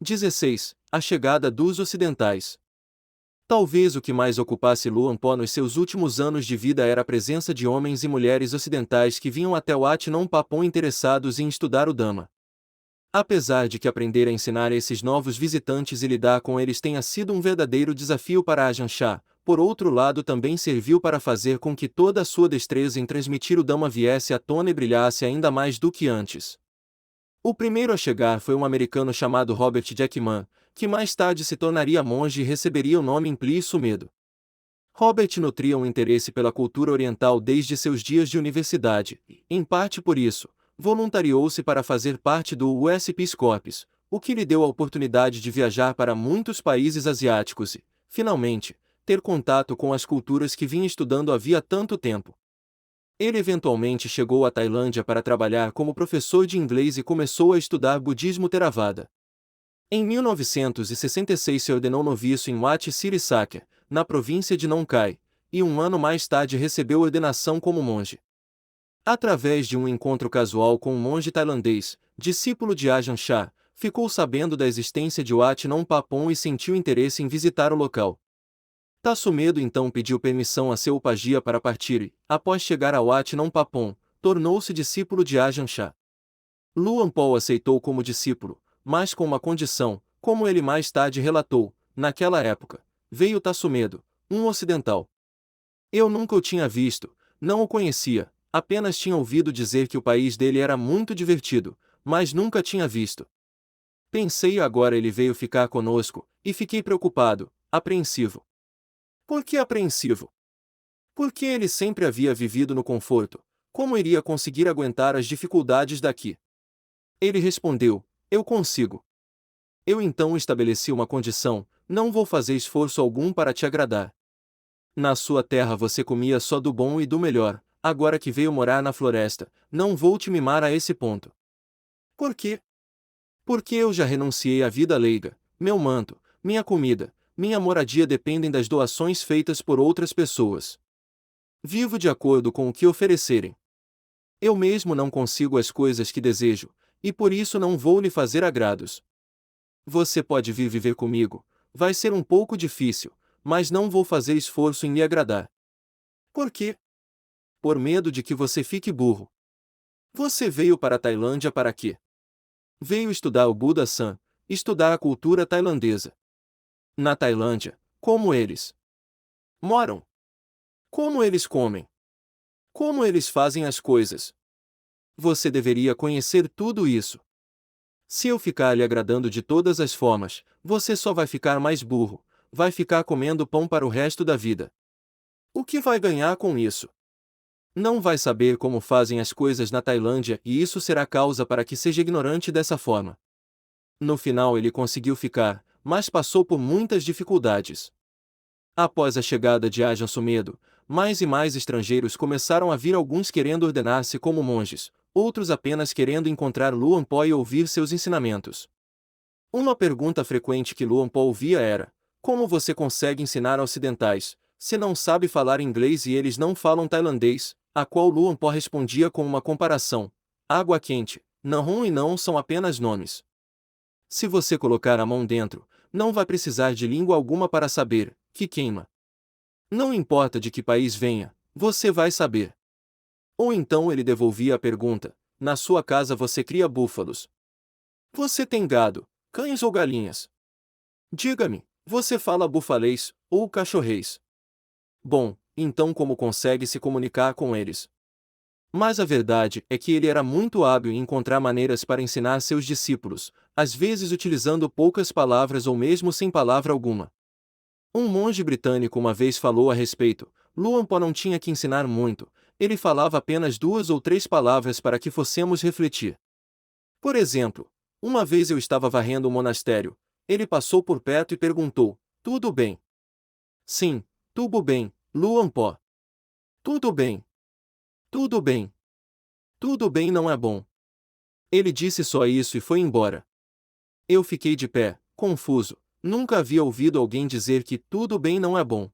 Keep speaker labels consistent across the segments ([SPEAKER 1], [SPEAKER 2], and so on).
[SPEAKER 1] 16. A chegada dos ocidentais. Talvez o que mais ocupasse Luan Po nos seus últimos anos de vida era a presença de homens e mulheres ocidentais que vinham até Wat Phnom Papon interessados em estudar o Dhamma. Apesar de que aprender a ensinar a esses novos visitantes e lidar com eles tenha sido um verdadeiro desafio para Ajahn Chah, por outro lado também serviu para fazer com que toda a sua destreza em transmitir o Dhamma viesse à tona e brilhasse ainda mais do que antes. O primeiro a chegar foi um americano chamado Robert Jackman, que mais tarde se tornaria monge e receberia o nome Impli Sumedo. Robert nutria um interesse pela cultura oriental desde seus dias de universidade, e, em parte por isso, voluntariou-se para fazer parte do US Peace Corps, o que lhe deu a oportunidade de viajar para muitos países asiáticos e, finalmente, ter contato com as culturas que vinha estudando havia tanto tempo. Ele eventualmente chegou à Tailândia para trabalhar como professor de inglês e começou a estudar budismo Theravada. Em 1966 se ordenou noviço em Wat Sirisakya, na província de Nong Khai, e um ano mais tarde recebeu ordenação como monge. Através de um encontro casual com um monge tailandês, discípulo de Ajahn Chah, ficou sabendo da existência de Wat Phnom Papon e sentiu interesse em visitar o local. Tassumedo então pediu permissão a seu upagia para partir e, após chegar a Wat Phnom Papon, tornou-se discípulo de Ajahn Chah. Luan Po aceitou como discípulo, mas com uma condição, como ele mais tarde relatou: naquela época, veio Tassumedo, um ocidental. Eu nunca o tinha visto, não o conhecia, apenas tinha ouvido dizer que o país dele era muito divertido, mas nunca tinha visto. Pensei agora ele veio ficar conosco, e fiquei preocupado, apreensivo. Por que apreensivo? Porque ele sempre havia vivido no conforto, como iria conseguir aguentar as dificuldades daqui? Ele respondeu: eu consigo. Eu então estabeleci uma condição: não vou fazer esforço algum para te agradar. Na sua terra você comia só do bom e do melhor, agora que veio morar na floresta, não vou te mimar a esse ponto. Por quê? Porque eu já renunciei à vida leiga, meu manto, minha comida, minha moradia dependem das doações feitas por outras pessoas. Vivo de acordo com o que oferecerem. Eu mesmo não consigo as coisas que desejo, e por isso não vou lhe fazer agrados. Você pode vir viver comigo, vai ser um pouco difícil, mas não vou fazer esforço em lhe agradar. Por quê? Por medo de que você fique burro. Você veio para a Tailândia para quê? Veio estudar o Buda-san, estudar a cultura tailandesa. Na Tailândia, como eles moram? Como eles comem? Como eles fazem as coisas? Você deveria conhecer tudo isso. Se eu ficar lhe agradando de todas as formas, você só vai ficar mais burro, vai ficar comendo pão para o resto da vida. O que vai ganhar com isso? Não vai saber como fazem as coisas na Tailândia e isso será causa para que seja ignorante dessa forma. No final ele conseguiu ficar, mas passou por muitas dificuldades. Após a chegada de Ajahn Sumedho, mais e mais estrangeiros começaram a vir, alguns querendo ordenar-se como monges, outros apenas querendo encontrar Luan Po e ouvir seus ensinamentos. Uma pergunta frequente que Luan Po ouvia era: como você consegue ensinar a ocidentais, se não sabe falar inglês e eles não falam tailandês? A qual Luan Po respondia com uma comparação: água quente, não e não são apenas nomes. Se você colocar a mão dentro, não vai precisar de língua alguma para saber que queima. Não importa de que país venha, você vai saber. Ou então ele devolvia a pergunta: na sua casa você cria búfalos? Você tem gado, cães ou galinhas? Diga-me, você fala bufalês ou cachorrês? Bom, então como consegue se comunicar com eles? Mas a verdade é que ele era muito hábil em encontrar maneiras para ensinar seus discípulos, às vezes utilizando poucas palavras ou mesmo sem palavra alguma. Um monge britânico uma vez falou a respeito: Luan Po não tinha que ensinar muito, ele falava apenas 2 ou 3 palavras para que fossemos refletir. Por exemplo, uma vez eu estava varrendo o monastério, ele passou por perto e perguntou: tudo bem? Sim, tudo bem, Luan Po. Tudo bem. Tudo bem. Tudo bem não é bom. Ele disse só isso e foi embora. Eu fiquei de pé, confuso, nunca havia ouvido alguém dizer que tudo bem não é bom.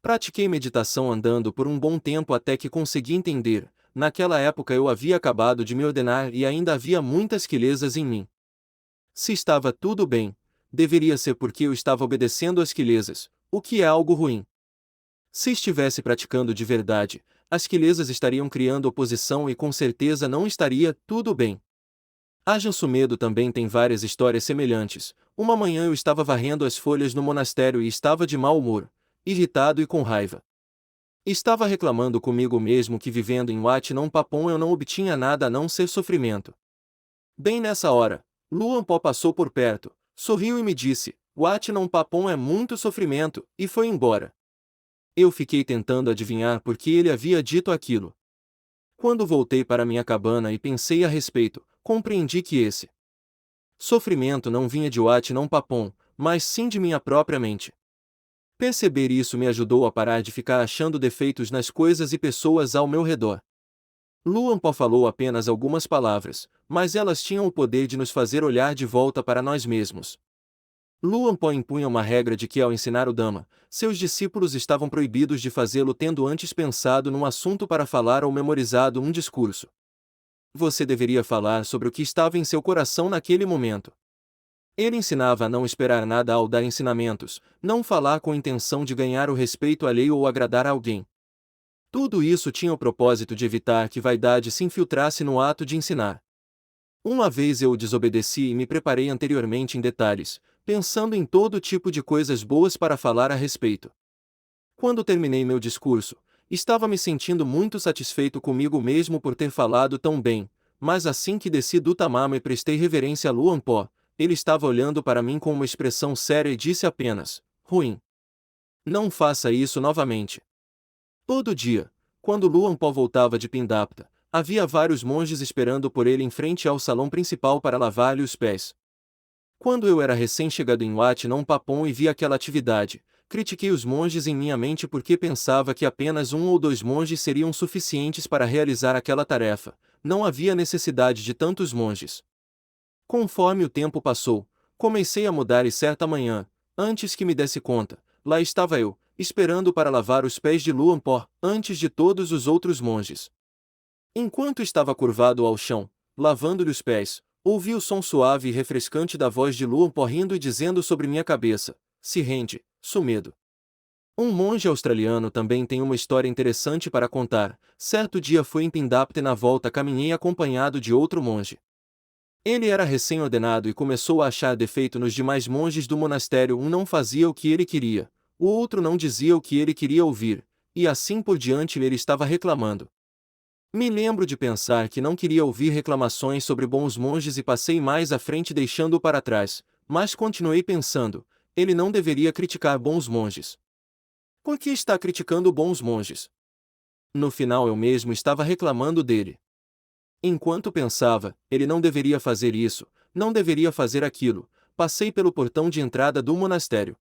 [SPEAKER 1] Pratiquei meditação andando por um bom tempo até que consegui entender. Naquela época eu havia acabado de me ordenar e ainda havia muitas quilezas em mim. Se estava tudo bem, deveria ser porque eu estava obedecendo às quilesas, o que é algo ruim. Se estivesse praticando de verdade, as quilesas estariam criando oposição e com certeza não estaria tudo bem. Ajahn Sumedho também tem várias histórias semelhantes. Uma manhã eu estava varrendo as folhas no monastério e estava de mau humor, irritado e com raiva. Estava reclamando comigo mesmo que vivendo em Wat Nong Papon eu não obtinha nada a não ser sofrimento. Bem nessa hora, Luang Por passou por perto, sorriu e me disse: Wat Nong Papon é muito sofrimento, e foi embora. Eu fiquei tentando adivinhar por que ele havia dito aquilo. Quando voltei para minha cabana e pensei a respeito, compreendi que esse sofrimento não vinha de Wat Nong Papon, mas sim de minha própria mente. Perceber isso me ajudou a parar de ficar achando defeitos nas coisas e pessoas ao meu redor. Luang Por falou apenas algumas palavras, mas elas tinham o poder de nos fazer olhar de volta para nós mesmos. Luang Por impunha uma regra de que ao ensinar o Dhamma, seus discípulos estavam proibidos de fazê-lo tendo antes pensado num assunto para falar ou memorizado um discurso. Você deveria falar sobre o que estava em seu coração naquele momento. Ele ensinava a não esperar nada ao dar ensinamentos, não falar com intenção de ganhar o respeito alheio ou agradar a alguém. Tudo isso tinha o propósito de evitar que vaidade se infiltrasse no ato de ensinar. Uma vez eu o desobedeci e me preparei anteriormente em detalhes, pensando em todo tipo de coisas boas para falar a respeito. Quando terminei meu discurso, estava me sentindo muito satisfeito comigo mesmo por ter falado tão bem, mas assim que desci do tamama e prestei reverência a Luang Por, ele estava olhando para mim com uma expressão séria e disse apenas: ruim. Não faça isso novamente. Todo dia, quando Luang Por voltava de Pindapta, havia vários monges esperando por ele em frente ao salão principal para lavar-lhe os pés. Quando eu era recém-chegado em Wat Nong Papon e vi aquela atividade, critiquei os monges em minha mente porque pensava que apenas um ou dois monges seriam suficientes para realizar aquela tarefa. Não havia necessidade de tantos monges. Conforme o tempo passou, comecei a mudar e certa manhã, antes que me desse conta, lá estava eu, esperando para lavar os pés de Luang Por, antes de todos os outros monges. Enquanto estava curvado ao chão, lavando-lhe os pés, ouvi o som suave e refrescante da voz de Luang Por rindo e dizendo sobre minha cabeça: se rende, Sumedho. Um monge australiano também tem uma história interessante para contar. Certo dia fui em Pindapta e na volta caminhei acompanhado de outro monge. Ele era recém-ordenado e começou a achar defeito nos demais monges do monastério. Um não fazia o que ele queria, o outro não dizia o que ele queria ouvir, e assim por diante ele estava reclamando. Me lembro de pensar que não queria ouvir reclamações sobre bons monges e passei mais à frente deixando-o para trás, mas continuei pensando, ele não deveria criticar bons monges. Por que está criticando bons monges? No final eu mesmo estava reclamando dele. Enquanto pensava, ele não deveria fazer isso, não deveria fazer aquilo, passei pelo portão de entrada do monastério.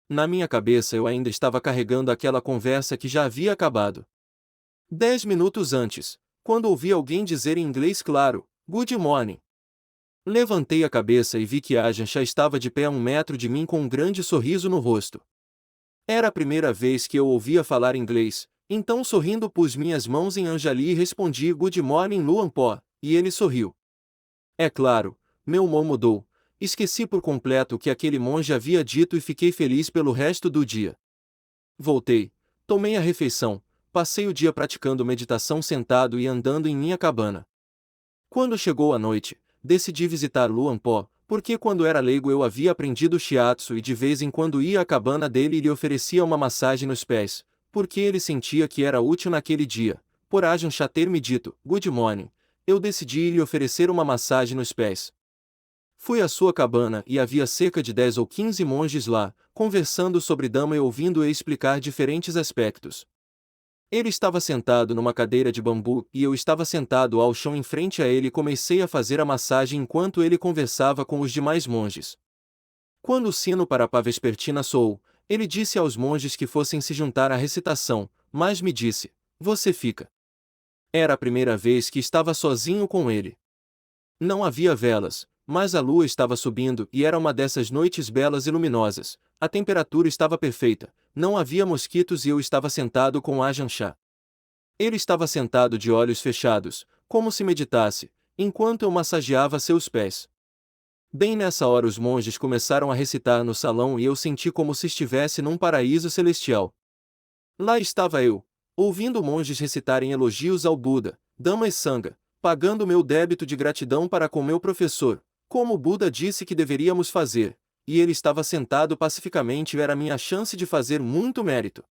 [SPEAKER 1] Na minha cabeça eu ainda estava carregando aquela conversa que já havia acabado. 10 minutos antes, quando ouvi alguém dizer em inglês claro, "Good morning." Levantei a cabeça e vi que Ajahn Chah estava de pé a 1 metro de mim com um grande sorriso no rosto. Era a primeira vez que eu ouvia falar inglês, então sorrindo pus minhas mãos em Anjali e respondi "Good morning Luang Por", e ele sorriu. É claro, meu humor mudou, esqueci por completo o que aquele monge havia dito e fiquei feliz pelo resto do dia. Voltei, tomei a refeição, passei o dia praticando meditação sentado e andando em minha cabana. Quando chegou a noite, decidi visitar Luang Por, porque quando era leigo eu havia aprendido shiatsu e de vez em quando ia à cabana dele e lhe oferecia uma massagem nos pés, porque ele sentia que era útil naquele dia. Por Ajahn Chah ter me dito, "Good morning", eu decidi lhe oferecer uma massagem nos pés. Fui à sua cabana e havia cerca de 10 ou 15 monges lá, conversando sobre Dhamma e ouvindo-o explicar diferentes aspectos. Ele estava sentado numa cadeira de bambu e eu estava sentado ao chão em frente a ele e comecei a fazer a massagem enquanto ele conversava com os demais monges. Quando o sino para a pavespertina soou, ele disse aos monges que fossem se juntar à recitação, mas me disse, "Você fica." Era a primeira vez que estava sozinho com ele. Não havia velas, mas a lua estava subindo e era uma dessas noites belas e luminosas. A temperatura estava perfeita, não havia mosquitos e eu estava sentado com Ajahn Chah. Ele estava sentado de olhos fechados, como se meditasse, enquanto eu massageava seus pés. Bem nessa hora os monges começaram a recitar no salão e eu senti como se estivesse num paraíso celestial. Lá estava eu, ouvindo monges recitarem elogios ao Buda, Dhamma e Sangha, pagando meu débito de gratidão para com meu professor, como o Buda disse que deveríamos fazer, e ele estava sentado pacificamente e era minha chance de fazer muito mérito.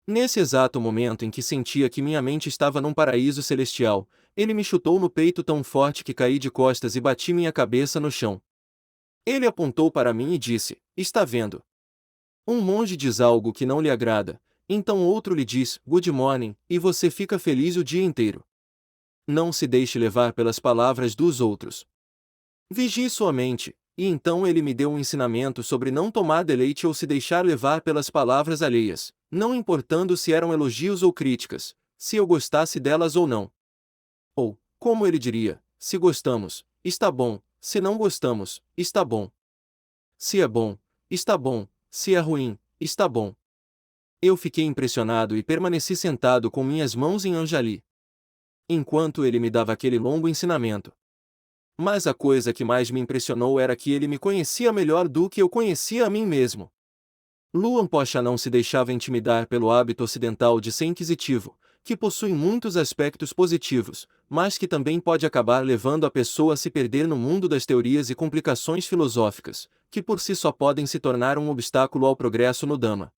[SPEAKER 1] Nesse exato momento em que sentia que minha mente estava num paraíso celestial, ele me chutou no peito tão forte que caí de costas e bati minha cabeça no chão. Ele apontou para mim e disse: "Está vendo? Um monge diz algo que não lhe agrada, então outro lhe diz, good morning, e você fica feliz o dia inteiro. Não se deixe levar pelas palavras dos outros. Vigie sua mente." E então ele me deu um ensinamento sobre não tomar deleite ou se deixar levar pelas palavras alheias, não importando se eram elogios ou críticas, se eu gostasse delas ou não. Ou, como ele diria, se gostamos, está bom, se não gostamos, está bom. Se é bom, está bom, se é ruim, está bom. Eu fiquei impressionado e permaneci sentado com minhas mãos em Anjali, enquanto ele me dava aquele longo ensinamento. Mas a coisa que mais me impressionou era que ele me conhecia melhor do que eu conhecia a mim mesmo. Luang Por Chah não se deixava intimidar pelo hábito ocidental de ser inquisitivo, que possui muitos aspectos positivos, mas que também pode acabar levando a pessoa a se perder no mundo das teorias e complicações filosóficas, que por si só podem se tornar um obstáculo ao progresso no Dhamma.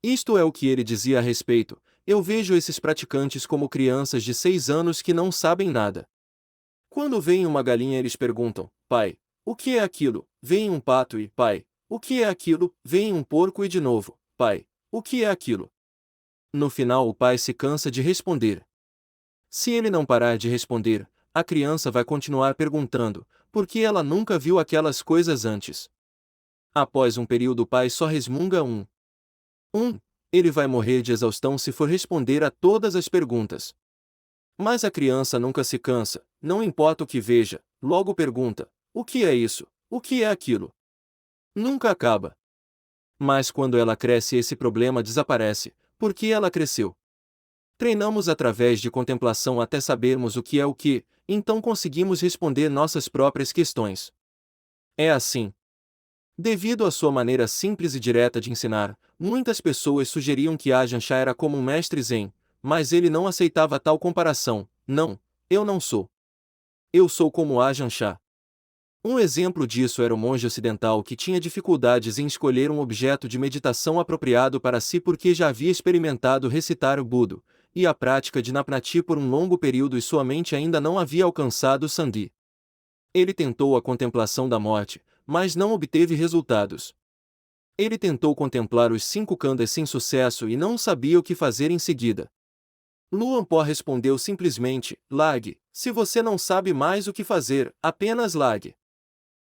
[SPEAKER 1] Isto é o que ele dizia a respeito: eu vejo esses praticantes como crianças de 6 anos que não sabem nada. Quando veem uma galinha eles perguntam: pai, o que é aquilo? Veem um pato e, pai, o que é aquilo? Veem um porco e de novo, pai, o que é aquilo? No final o pai se cansa de responder. Se ele não parar de responder, a criança vai continuar perguntando, porque ela nunca viu aquelas coisas antes. Após um período o pai só resmunga ele vai morrer de exaustão se for responder a todas as perguntas. Mas a criança nunca se cansa, não importa o que veja, logo pergunta: o que é isso? O que é aquilo? Nunca acaba. Mas quando ela cresce esse problema desaparece, porque ela cresceu. Treinamos através de contemplação até sabermos o que é o que, então conseguimos responder nossas próprias questões. É assim. Devido à sua maneira simples e direta de ensinar, muitas pessoas sugeriam que Ajahn Chah era como um mestre zen, mas ele não aceitava tal comparação. Não, eu não sou. Eu sou como Ajahn Chah. Um exemplo disso era o monge ocidental que tinha dificuldades em escolher um objeto de meditação apropriado para si porque já havia experimentado recitar o Budo e a prática de Napnati por um longo período e sua mente ainda não havia alcançado o Sandhi. Ele tentou a contemplação da morte, mas não obteve resultados. Ele tentou contemplar os 5 khandhas sem sucesso e não sabia o que fazer em seguida. Luang Por respondeu simplesmente: largue, se você não sabe mais o que fazer, apenas largue.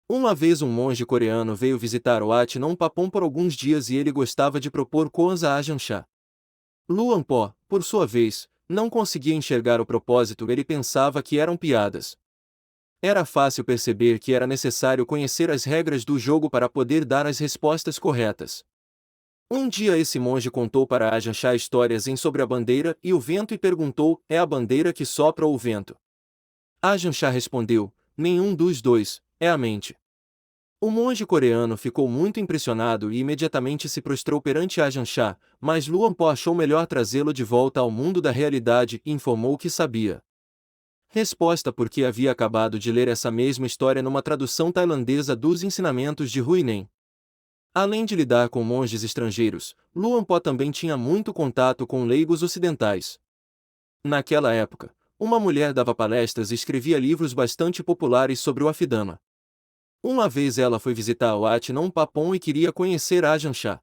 [SPEAKER 1] Uma vez um monge coreano veio visitar o Wat Nong Papong por alguns dias e ele gostava de propor koans a Ajahn Chah. Luang por sua vez, não conseguia enxergar o propósito, ele pensava que eram piadas. Era fácil perceber que era necessário conhecer as regras do jogo para poder dar as respostas corretas. Um dia esse monge contou para Ajahn Chah histórias sobre a bandeira e o vento e perguntou: é a bandeira que sopra ou o vento? Ajahn Chah respondeu: nenhum dos dois, é a mente. O monge coreano ficou muito impressionado e imediatamente se prostrou perante Ajahn Chah, mas Luang Por achou melhor trazê-lo de volta ao mundo da realidade e informou que sabia. Resposta: porque havia acabado de ler essa mesma história numa tradução tailandesa dos ensinamentos de Huineng. Além de lidar com monges estrangeiros, Luang Por também tinha muito contato com leigos ocidentais. Naquela época, uma mulher dava palestras e escrevia livros bastante populares sobre o Afidama. Uma vez ela foi visitar o Wat Nong Papong e queria conhecer Ajahn Chah.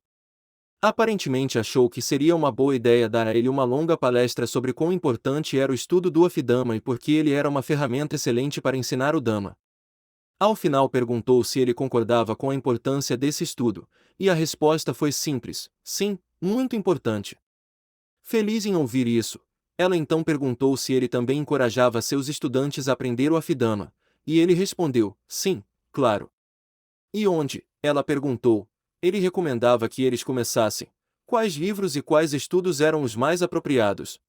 [SPEAKER 1] Aparentemente achou que seria uma boa ideia dar a ele uma longa palestra sobre quão importante era o estudo do Afidama e porque ele era uma ferramenta excelente para ensinar o Dhamma. Ao final perguntou se ele concordava com a importância desse estudo, e a resposta foi simples: sim, muito importante. Feliz em ouvir isso, ela então perguntou se ele também encorajava seus estudantes a aprender o Afidama, e ele respondeu: sim, claro. E onde? Ela perguntou. Ele recomendava que eles começassem. Quais livros e quais estudos eram os mais apropriados?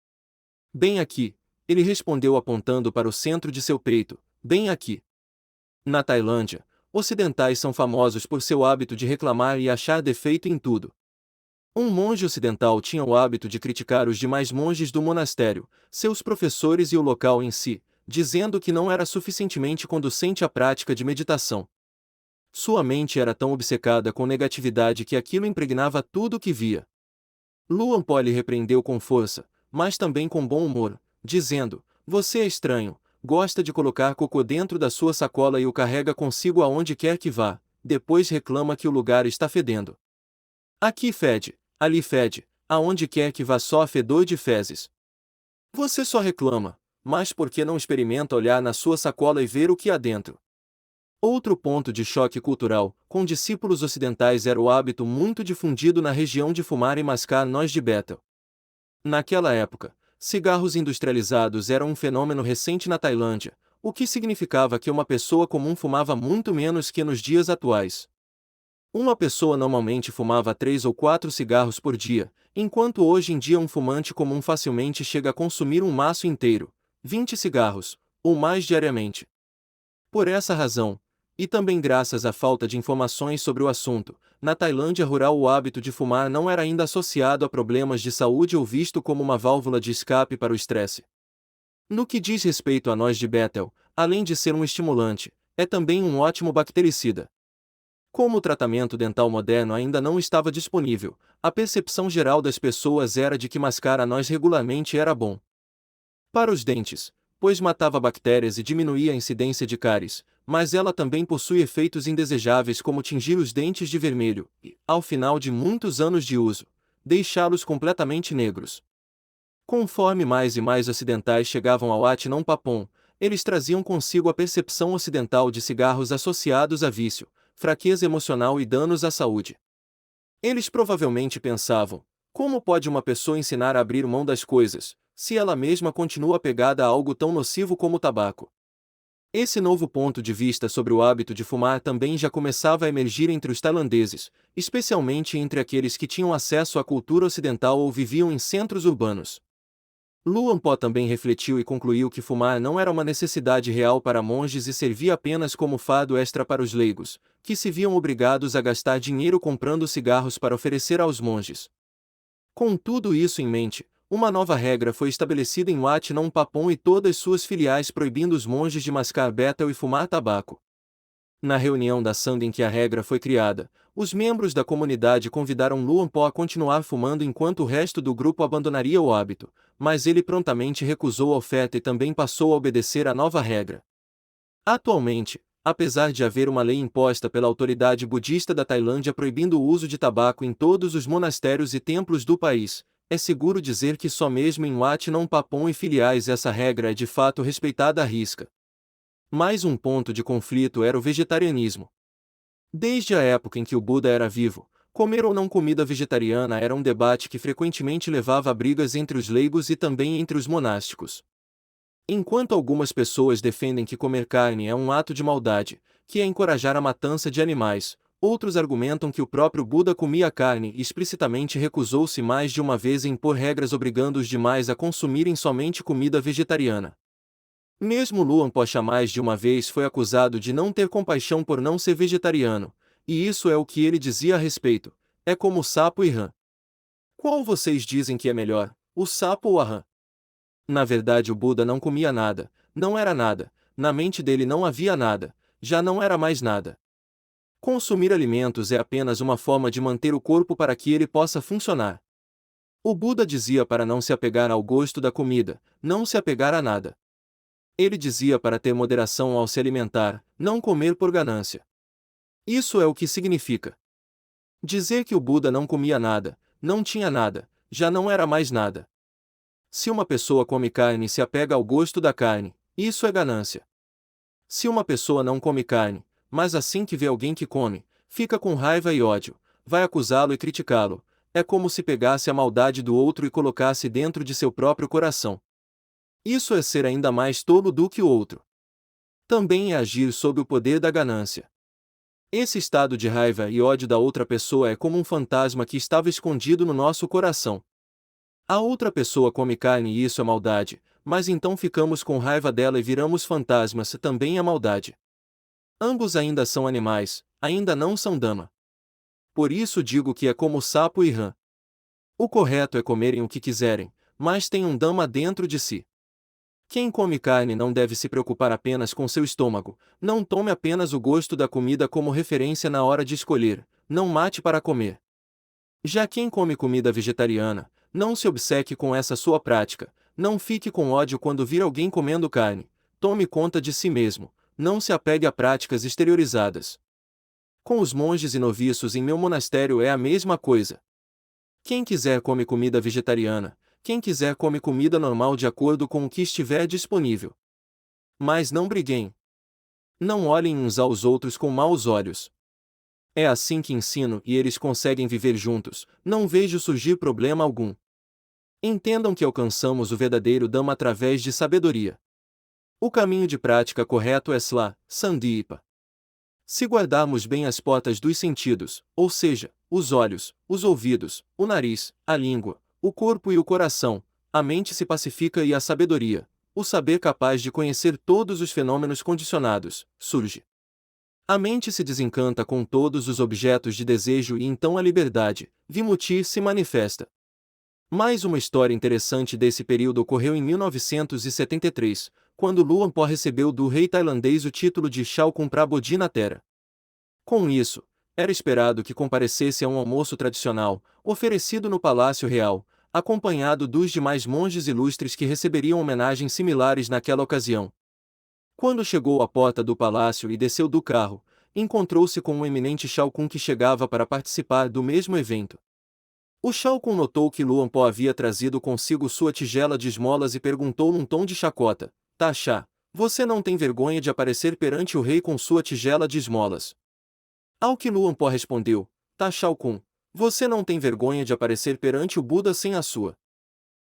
[SPEAKER 1] Bem aqui, ele respondeu apontando para o centro de seu peito, bem aqui. Na Tailândia, Ocidentais são famosos por seu hábito de reclamar e achar defeito em tudo. Um monge ocidental tinha o hábito de criticar os demais monges do monastério, seus professores e o local em si, dizendo que não era suficientemente conducente à prática de meditação. Sua mente era tão obcecada com negatividade que aquilo impregnava tudo o que via. Luan Po lhe repreendeu com força, mas também com bom humor, dizendo: "Você é estranho, gosta de colocar cocô dentro da sua sacola e o carrega consigo aonde quer que vá, depois reclama que o lugar está fedendo. Aqui fede, ali fede, aonde quer que vá só há fedor de fezes. Você só reclama, mas por que não experimenta olhar na sua sacola e ver o que há dentro?" Outro ponto de choque cultural, com discípulos ocidentais era o hábito muito difundido na região de fumar e mascar noz de Bethel. Naquela época, cigarros industrializados eram um fenômeno recente na Tailândia, o que significava que uma pessoa comum fumava muito menos que nos dias atuais. Uma pessoa normalmente fumava 3 ou 4 cigarros por dia, enquanto hoje em dia um fumante comum facilmente chega a consumir um maço inteiro, 20 cigarros, ou mais diariamente. Por essa razão, e também graças à falta de informações sobre o assunto, na Tailândia rural o hábito de fumar não era ainda associado a problemas de saúde ou visto como uma válvula de escape para o estresse. No que diz respeito à noz de Bethel, além de ser um estimulante, é também um ótimo bactericida. Como o tratamento dental moderno ainda não estava disponível, a percepção geral das pessoas era de que mascar a noz regularmente era bom para os dentes, pois matava bactérias e diminuía a incidência de cáries, mas ela também possui efeitos indesejáveis como tingir os dentes de vermelho e, ao final de muitos anos de uso, deixá-los completamente negros. Conforme mais e mais ocidentais chegavam ao Wat Nong Papon, eles traziam consigo a percepção ocidental de cigarros associados a vício, fraqueza emocional e danos à saúde. Eles provavelmente pensavam: como pode uma pessoa ensinar a abrir mão das coisas, se ela mesma continua apegada a algo tão nocivo como o tabaco? Esse novo ponto de vista sobre o hábito de fumar também já começava a emergir entre os tailandeses, especialmente entre aqueles que tinham acesso à cultura ocidental ou viviam em centros urbanos. Luan Po também refletiu e concluiu que fumar não era uma necessidade real para monges e servia apenas como fardo extra para os leigos, que se viam obrigados a gastar dinheiro comprando cigarros para oferecer aos monges. Com tudo isso em mente, uma nova regra foi estabelecida em Wat Nong Papon e todas suas filiais proibindo os monges de mascar Bethel e fumar tabaco. Na reunião da Sangha em que a regra foi criada, os membros da comunidade convidaram Luan Po a continuar fumando enquanto o resto do grupo abandonaria o hábito, mas ele prontamente recusou a oferta e também passou a obedecer à nova regra. Atualmente, apesar de haver uma lei imposta pela autoridade budista da Tailândia proibindo o uso de tabaco em todos os monastérios e templos do país, é seguro dizer que só mesmo em Wat Nong Papon e filiais essa regra é de fato respeitada à risca. Mais um ponto de conflito era o vegetarianismo. Desde a época em que o Buda era vivo, comer ou não comida vegetariana era um debate que frequentemente levava a brigas entre os leigos e também entre os monásticos. Enquanto algumas pessoas defendem que comer carne é um ato de maldade, que é encorajar a matança de animais, outros argumentam que o próprio Buda comia carne e explicitamente recusou-se mais de uma vez em impor regras obrigando os demais a consumirem somente comida vegetariana. Mesmo Luan Po mais de uma vez foi acusado de não ter compaixão por não ser vegetariano, e isso é o que ele dizia a respeito: é como o sapo e rã. Qual vocês dizem que é melhor, o sapo ou a rã? Na verdade o Buda não comia nada, não era nada, na mente dele não havia nada, já não era mais nada. Consumir alimentos é apenas uma forma de manter o corpo para que ele possa funcionar. O Buda dizia para não se apegar ao gosto da comida, não se apegar a nada. Ele dizia para ter moderação ao se alimentar, não comer por ganância. Isso é o que significa dizer que o Buda não comia nada, não tinha nada, já não era mais nada. Se uma pessoa come carne e se apega ao gosto da carne, isso é ganância. Se uma pessoa não come carne, mas assim que vê alguém que come, fica com raiva e ódio, vai acusá-lo e criticá-lo, é como se pegasse a maldade do outro e colocasse dentro de seu próprio coração. Isso é ser ainda mais tolo do que o outro. Também é agir sob o poder da ganância. Esse estado de raiva e ódio da outra pessoa é como um fantasma que estava escondido no nosso coração. A outra pessoa come carne e isso é maldade, mas então ficamos com raiva dela e viramos fantasmas, também é maldade. Ambos ainda são animais, ainda não são dama. Por isso digo que é como sapo e rã. O correto é comerem o que quiserem, mas tem um dama dentro de si. Quem come carne não deve se preocupar apenas com seu estômago, não tome apenas o gosto da comida como referência na hora de escolher, não mate para comer. Já quem come comida vegetariana, não se obceque com essa sua prática, não fique com ódio quando vir alguém comendo carne, tome conta de si mesmo, não se apegue a práticas exteriorizadas. Com os monges e noviços em meu monastério é a mesma coisa. Quem quiser come comida vegetariana, quem quiser come comida normal de acordo com o que estiver disponível. Mas não briguem. Não olhem uns aos outros com maus olhos. É assim que ensino e eles conseguem viver juntos, não vejo surgir problema algum. Entendam que alcançamos o verdadeiro Dhamma através de sabedoria. O caminho de prática correto é Sla, Sandipa. Se guardarmos bem as portas dos sentidos, ou seja, os olhos, os ouvidos, o nariz, a língua, o corpo e o coração, a mente se pacifica e a sabedoria, o saber capaz de conhecer todos os fenômenos condicionados, surge. A mente se desencanta com todos os objetos de desejo e então a liberdade, Vimutti, se manifesta. Mais uma história interessante desse período ocorreu em 1973, quando Luang Por recebeu do rei tailandês o título de Chao Prabodhina Thera. Com isso, era esperado que comparecesse a um almoço tradicional, oferecido no Palácio Real, acompanhado dos demais monges ilustres que receberiam homenagens similares naquela ocasião. Quando chegou à porta do palácio e desceu do carro, encontrou-se com um eminente Shao Kun que chegava para participar do mesmo evento. O Shao Kun notou que Luang Por havia trazido consigo sua tigela de esmolas e perguntou num tom de chacota: "Tá, Chá, você não tem vergonha de aparecer perante o rei com sua tigela de esmolas?" Ao que Luang Por respondeu: "Tá, Shao Kun, você não tem vergonha de aparecer perante o Buda sem a sua?"